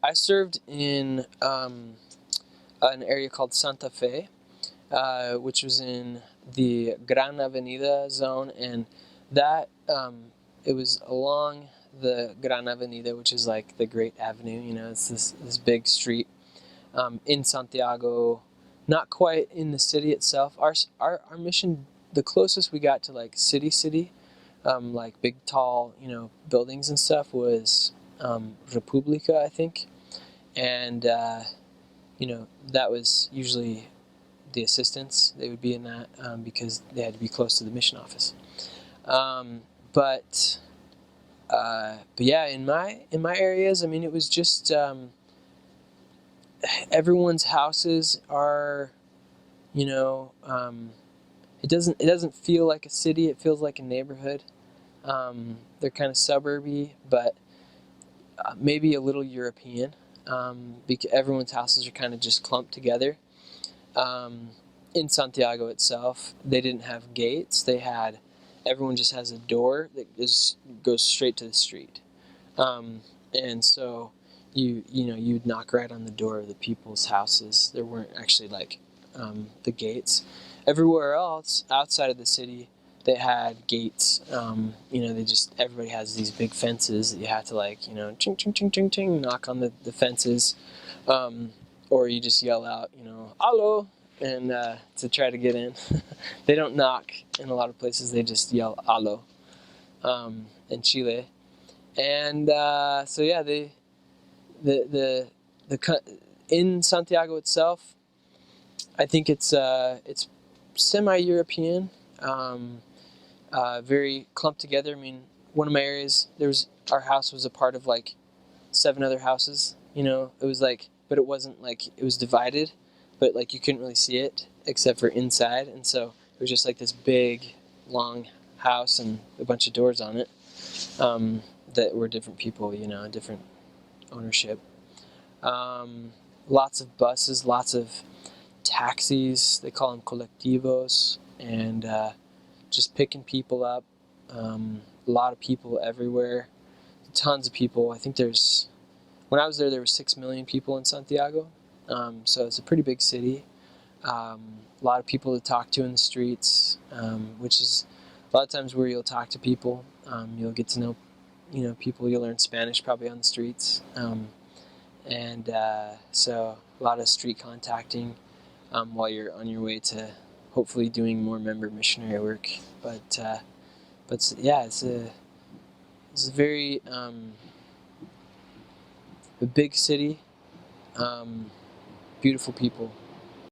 I served in an area called Santa Fe, which was in the Gran Avenida zone, and that it was along the Gran Avenida, which is like the Great Avenue. You know, it's this big street in Santiago, not quite in the city itself. Our mission, the closest we got to like city, like big tall buildings and stuff was Republica, I think, and that was usually the assistants. They would be in that because they had to be close to the mission office. Um, but but yeah, in my areas, I mean, it was just everyone's houses are, you know, it doesn't feel like a city. It feels like a neighborhood. They're kind of suburby, but maybe a little European. Because everyone's houses are kind of just clumped together. Um, in Santiago itself, they didn't have gates. Everyone just has a door that goes straight to the street. And so you'd knock right on the door of the people's houses. There weren't actually like the gates. Everywhere else outside of the city, they had gates. Everybody has these big fences that you have to ching ching ching ching ching, knock on the fences, or you just yell out, "Allo," and to try to get in. They don't knock in a lot of places. They just yell "Allo" in Chile. And so yeah, the in Santiago itself, I think it's semi-European, very clumped together. I mean, one of my areas, our house was a part of like 7 other houses. It was like, but it wasn't like it was divided, but like you couldn't really see it except for inside, and so it was just like this big, long house and a bunch of doors on it. That were different people, different ownership. Lots of buses, lots of taxis. They call them colectivos, and just picking people up. A lot of people everywhere. Tons of people. I think when I was there were 6 million people in Santiago. So it's a pretty big city. A lot of people to talk to in the streets, which is a lot of times where you'll talk to people. You'll get to know people. You'll learn Spanish probably on the streets, and so a lot of street contacting while you're on your way to hopefully doing more member missionary work. But yeah, it's a very a big city, beautiful people.